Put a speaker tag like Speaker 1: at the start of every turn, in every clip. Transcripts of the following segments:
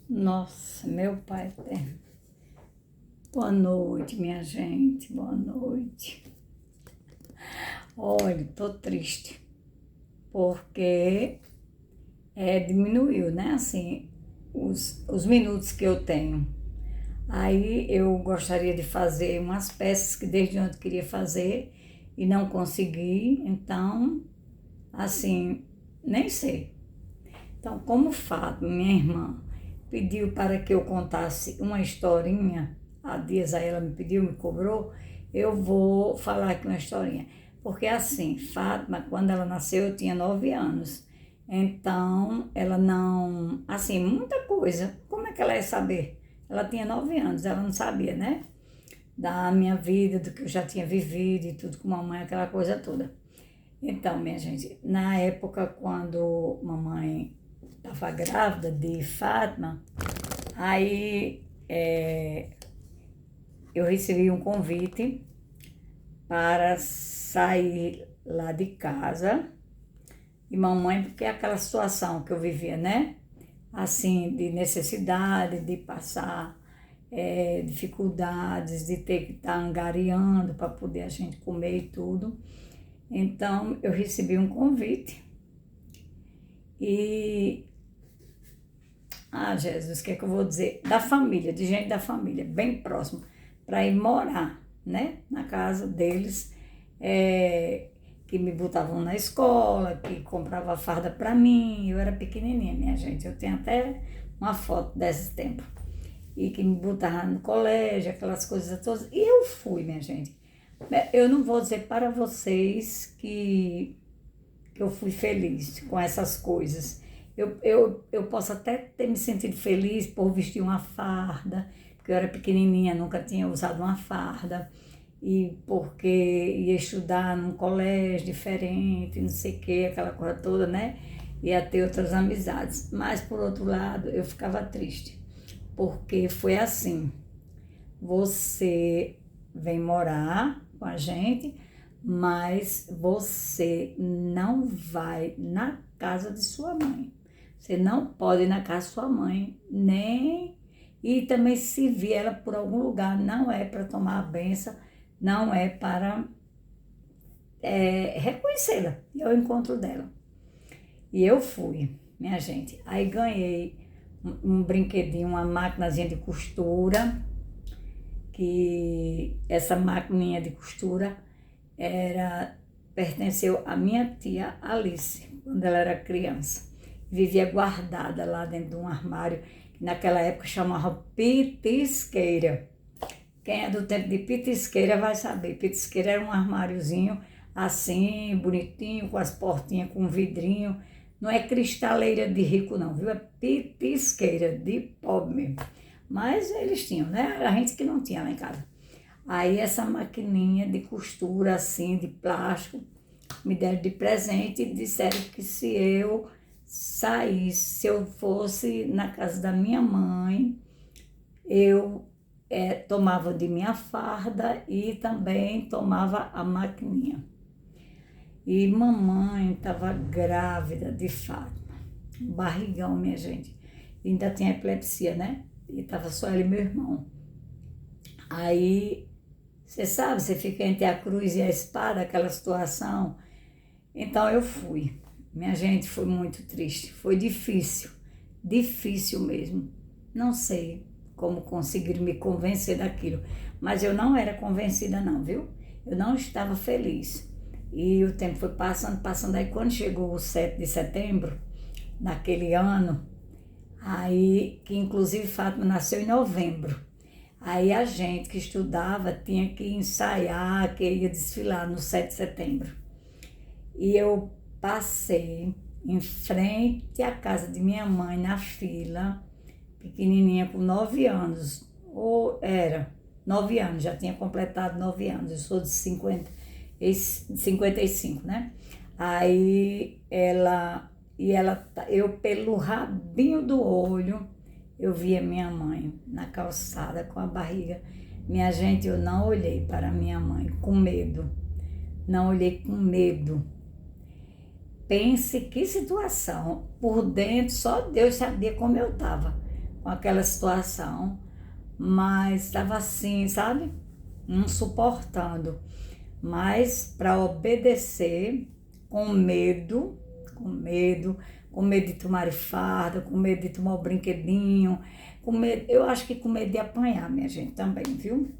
Speaker 1: Nossa, meu pai eterno. Boa noite, minha gente. Boa noite. Olha, tô triste. Porque diminuiu, né? Assim, os minutos que eu tenho. Aí eu gostaria de fazer umas peças que desde ontem eu queria fazer e não consegui. Então, assim, nem sei. Então, como Fátima, minha irmã, pediu para que eu contasse uma historinha, há dias aí ela me pediu, me cobrou, eu vou falar aqui uma historinha. Porque assim, Fátima, quando ela nasceu, eu tinha 9 anos. Então, ela não, assim, muita coisa. Como é que ela ia saber? Ela tinha 9 anos, ela não sabia, né? Da minha vida, do que eu já tinha vivido e tudo com mamãe, aquela coisa toda. Então, minha gente, na época quando mamãe estava grávida de Fátima, aí eu recebi um convite para sair lá de casa e mamãe, porque é aquela situação que eu vivia, né? Assim, de necessidade, de passar dificuldades, de ter que estar angariando para poder a gente comer e tudo. Então, eu recebi um convite e Jesus, o que é que eu vou dizer? Da família, de gente da família, bem próximo, para ir morar, né? Na casa deles, que me botavam na escola, que comprava farda para mim. Eu era pequenininha, minha gente. Eu tenho até uma foto desse tempo. E que me botava no colégio, aquelas coisas todas. E eu fui, minha gente. Eu não vou dizer para vocês que eu fui feliz com essas coisas. Eu posso até ter me sentido feliz por vestir uma farda, porque eu era pequenininha, nunca tinha usado uma farda, e porque ia estudar num colégio diferente, não sei o que, aquela coisa toda, né? Ia ter outras amizades. Mas, por outro lado, eu ficava triste, porque foi assim, você vem morar com a gente, mas você não vai na casa de sua mãe. Você não pode ir na casa de sua mãe, nem... E também se vir ela por algum lugar, não é para tomar a benção, não é para reconhecê-la, é o encontro dela. E eu fui, minha gente. Aí ganhei um brinquedinho, uma maquinazinha de costura, que essa maquininha de costura pertenceu à minha tia Alice, quando ela era criança. Vivia guardada lá dentro de um armário, que naquela época chamava pitisqueira. Quem é do tempo de pitisqueira vai saber. Pitisqueira era um armáriozinho assim, bonitinho, com as portinhas com vidrinho. Não é cristaleira de rico não, viu? É pitisqueira, de pobre mesmo. Mas eles tinham, né? A gente que não tinha lá em casa. Aí essa maquininha de costura assim, de plástico, me deram de presente e disseram que se eu saísse, se eu fosse na casa da minha mãe, eu tomava de minha farda e também tomava a maquininha. E mamãe estava grávida de Fátima, barrigão, minha gente. E ainda tinha epilepsia, né? E estava só ela e meu irmão. Aí, você sabe, você fica entre a cruz e a espada, aquela situação. Então eu fui. Minha gente, foi muito triste, foi difícil, difícil mesmo. Não sei como conseguir me convencer daquilo, mas eu não era convencida não, viu? Eu não estava feliz. E o tempo foi passando, passando. Aí quando chegou o 7 de setembro, naquele ano, aí, que inclusive Fátima nasceu em novembro, aí a gente que estudava tinha que ensaiar, que ia desfilar no 7 de setembro. E eu passei em frente à casa de minha mãe, na fila, pequenininha, com 9 anos, ou era 9 anos, já tinha completado 9 anos, eu sou de 55, né? Aí eu pelo rabinho do olho, eu via minha mãe na calçada com a barriga. Minha gente, eu não olhei para minha mãe com medo, não olhei com medo. Pense que situação, por dentro só Deus sabia como eu estava, com aquela situação, mas estava assim, sabe? Não suportando. Mas para obedecer, com medo, com medo, com medo de tomar farda, com medo de tomar o brinquedinho, com medo, eu acho que com medo de apanhar, minha gente, também, viu?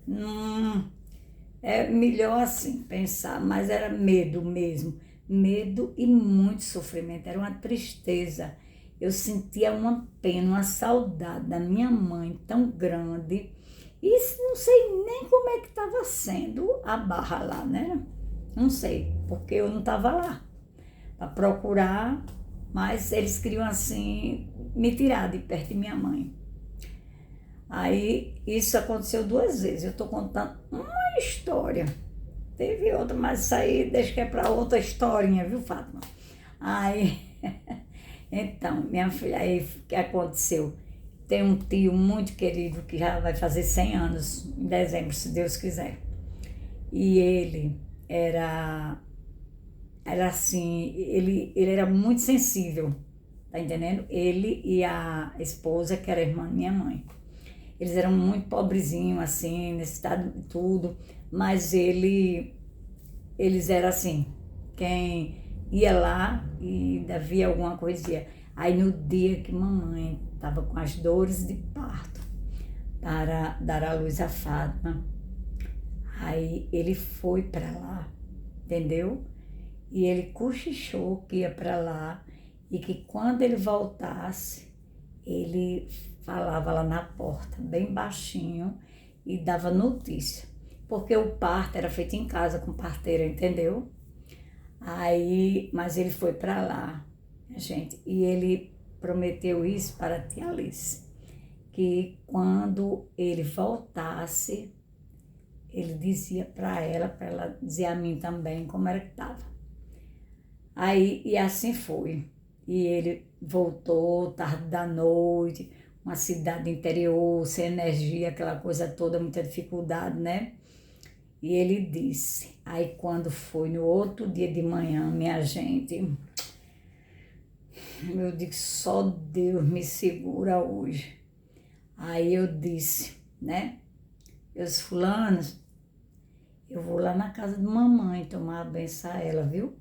Speaker 1: É melhor assim pensar, mas era medo mesmo, medo e muito sofrimento, era uma tristeza. Eu sentia uma pena, uma saudade da minha mãe tão grande. E não sei nem como é que estava sendo a barra lá, né? Não sei, porque eu não estava lá para procurar, mas eles queriam assim me tirar de perto de minha mãe. Aí isso aconteceu 2 vezes. Eu estou contando uma história. Teve outra, mas isso aí deixa que é para outra historinha, viu, Fátima? Aí, então, minha filha, aí o que aconteceu? Tem um tio muito querido que já vai fazer 100 anos em dezembro, se Deus quiser. E ele era assim, ele era muito sensível, tá entendendo? Ele e a esposa, que era irmã da minha mãe. Eles eram muito pobrezinhos, assim, nesse estado e tudo, mas eles eram assim, quem ia lá e ainda via alguma coisinha. Aí no dia que mamãe estava com as dores de parto para dar à luz a Fátima, aí ele foi para lá, entendeu? E ele cochichou que ia para lá e que quando ele voltasse, ele falava lá na porta, bem baixinho, e dava notícia. Porque o parto era feito em casa com parteira, entendeu? Aí, mas ele foi para lá, gente, e ele prometeu isso para a tia Alice, que quando ele voltasse, ele dizia para ela dizer a mim também como era que estava. Aí, e assim foi. E ele voltou tarde da noite, uma cidade interior, sem energia, aquela coisa toda, muita dificuldade, né? E ele disse, aí quando foi no outro dia de manhã, minha gente, eu digo, só Deus me segura hoje. Aí eu disse, né? Eu disse, fulanos, eu vou lá na casa de mamãe tomar a benção a ela, viu?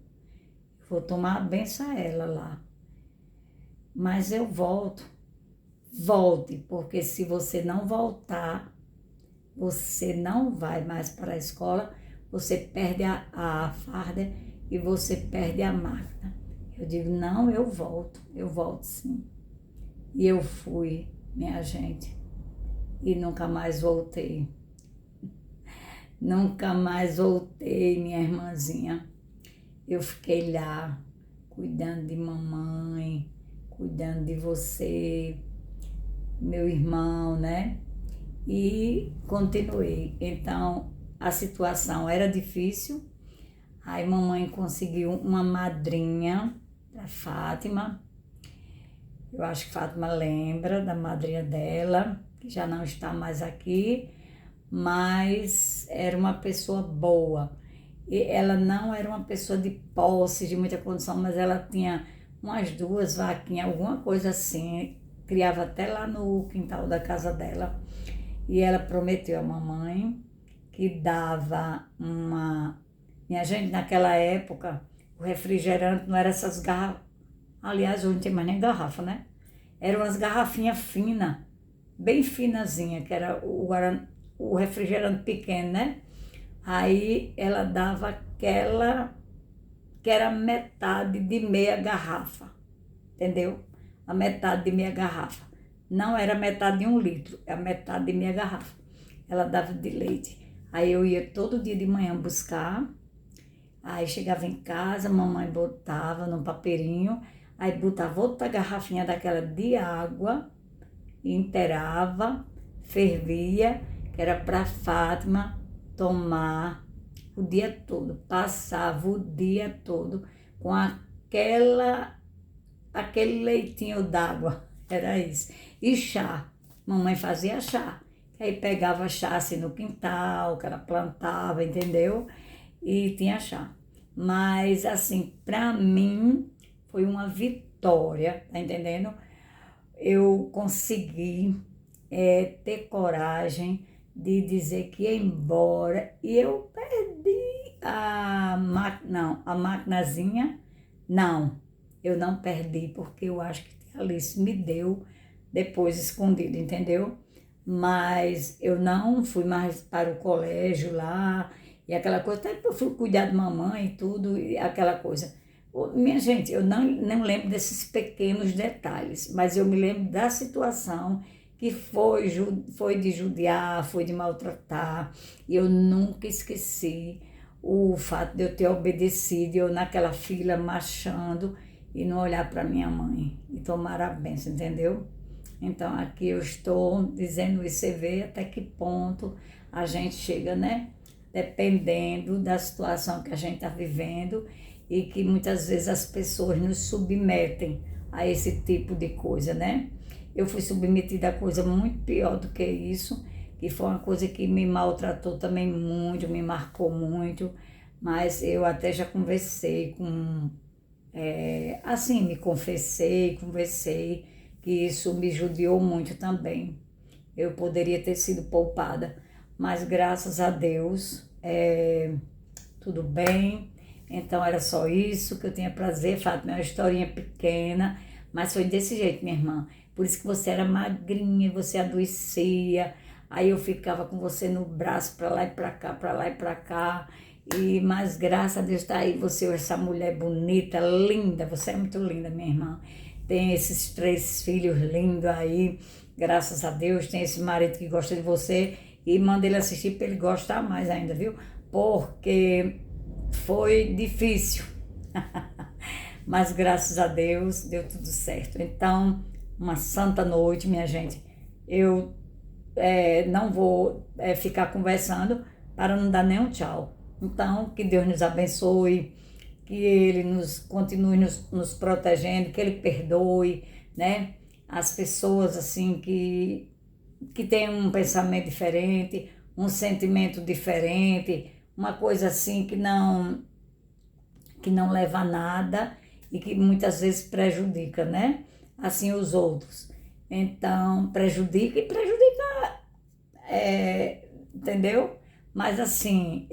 Speaker 1: Vou tomar a benção a ela lá. Mas eu volto. Volte, porque se você não voltar, você não vai mais para a escola, você perde a farda e você perde a máquina. Eu digo, não, eu volto sim. E eu fui, minha gente, e nunca mais voltei. Nunca mais voltei, minha irmãzinha. Eu fiquei lá, cuidando de mamãe, cuidando de você, meu irmão, né? E continuei. Então, a situação era difícil. Aí mamãe conseguiu uma madrinha para Fátima. Eu acho que Fátima lembra da madrinha dela, que já não está mais aqui, mas era uma pessoa boa. E ela não era uma pessoa de posse, de muita condição, mas ela tinha umas 2 vaquinhas, alguma coisa assim, criava até lá no quintal da casa dela. E ela prometeu à mamãe que dava uma... Minha gente, naquela época, o refrigerante não era essas garrafas. Aliás, hoje não tem mais nem garrafa, né? Eram umas garrafinhas finas, bem finazinha, que era o refrigerante pequeno, né? Aí ela dava aquela que era metade de meia garrafa, entendeu? A metade de meia garrafa. Não era metade de 1 litro, era metade de meia garrafa. Ela dava de leite. Aí eu ia todo dia de manhã buscar, aí chegava em casa, mamãe botava num papeirinho, aí botava outra garrafinha daquela de água, inteirava, fervia, que era para Fátima tomar o dia todo. Passava o dia todo com aquele leitinho d'água, era isso. E chá, mamãe fazia chá. Aí pegava chá assim no quintal, que ela plantava, entendeu? E tinha chá. Mas assim, para mim foi uma vitória, tá entendendo? eu consegui ter coragem de dizer que ia embora e eu perdi a maquinazinha. Não, eu não perdi porque eu acho que a Alice me deu depois escondido, entendeu? Mas eu não fui mais para o colégio lá e aquela coisa, até que eu fui cuidar de mamãe e tudo, e aquela coisa. Minha gente, eu não lembro desses pequenos detalhes, mas eu me lembro da situação que foi de judiar, foi de maltratar, e eu nunca esqueci o fato de eu ter obedecido, eu naquela fila marchando e não olhar para minha mãe e tomar a bênção, entendeu? Então aqui eu estou dizendo isso, você vê até que ponto a gente chega, né? Dependendo da situação que a gente está vivendo e que muitas vezes as pessoas nos submetem a esse tipo de coisa, né? Eu fui submetida a coisa muito pior do que isso, que foi uma coisa que me maltratou também muito, me marcou muito, mas eu até já conversei com, assim, me confessei, conversei, que isso me judiou muito também. Eu poderia ter sido poupada, mas graças a Deus, tudo bem. Então era só isso que eu tinha prazer, Fátima, é uma historinha pequena, mas foi desse jeito, minha irmã. Por isso que você era magrinha, você adoecia, aí eu ficava com você no braço, para lá e para cá, para lá e para cá. Mas graças a Deus está aí você, essa mulher bonita, linda, você é muito linda, minha irmã. Tem esses 3 filhos lindos aí, graças a Deus, tem esse marido que gosta de você e manda ele assistir para ele gostar mais ainda, viu? Porque foi difícil, mas graças a Deus deu tudo certo. Então, uma santa noite, minha gente. Eu não vou ficar conversando para não dar nenhum tchau. Então, que Deus nos abençoe, que Ele continue nos protegendo, que Ele perdoe, né? As pessoas assim que têm um pensamento diferente, um sentimento diferente, uma coisa assim que não leva a nada e que muitas vezes prejudica, né? Assim os outros. Então, prejudica e prejudica, entendeu? Mas assim,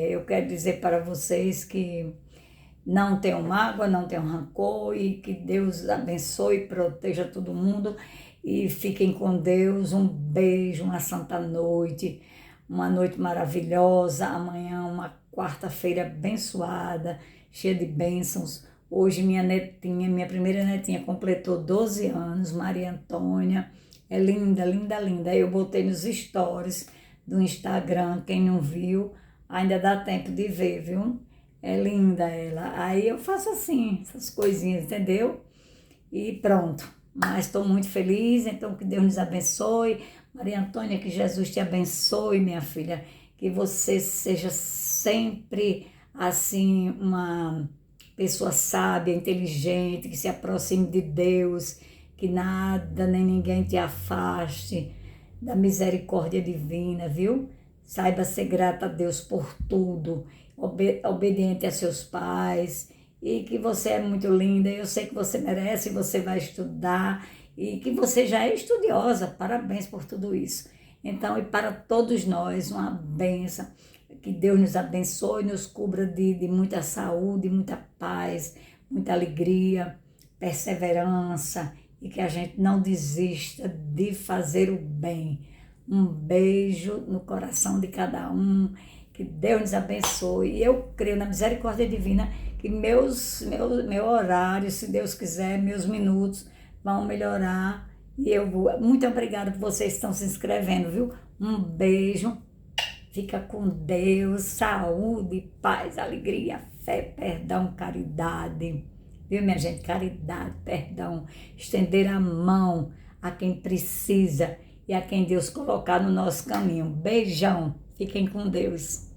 Speaker 1: eu quero dizer para vocês que não tenham mágoa, não tenham rancor e que Deus abençoe, proteja todo mundo e fiquem com Deus. Um beijo, uma santa noite, uma noite maravilhosa. Amanhã, uma quarta-feira abençoada, cheia de bênçãos. Hoje minha netinha, minha primeira netinha completou 12 anos, Maria Antônia. É linda, linda, linda. Eu botei nos stories do Instagram, quem não viu, ainda dá tempo de ver, viu? É linda ela. Aí eu faço assim, essas coisinhas, entendeu? E pronto. Mas estou muito feliz, então que Deus nos abençoe. Maria Antônia, que Jesus te abençoe, minha filha. Que você seja sempre, assim, uma pessoa sábia, inteligente, que se aproxime de Deus, que nada nem ninguém te afaste da misericórdia divina, viu? Saiba ser grata a Deus por tudo, obediente a seus pais, e que você é muito linda, eu sei que você merece, você vai estudar, e que você já é estudiosa, parabéns por tudo isso. Então, e para todos nós, uma bênção, que Deus nos abençoe, nos cubra de muita saúde, muita paz, muita alegria, perseverança, e que a gente não desista de fazer o bem. Um beijo no coração de cada um, que Deus nos abençoe. E eu creio na misericórdia divina que meu horário, se Deus quiser, meus minutos vão melhorar. E eu vou. Muito obrigada por vocês que estão se inscrevendo, viu? Um beijo. Fica com Deus, saúde, paz, alegria, fé, perdão, caridade. Viu, minha gente? Caridade, perdão, estender a mão a quem precisa e a quem Deus colocar no nosso caminho. Beijão, fiquem com Deus.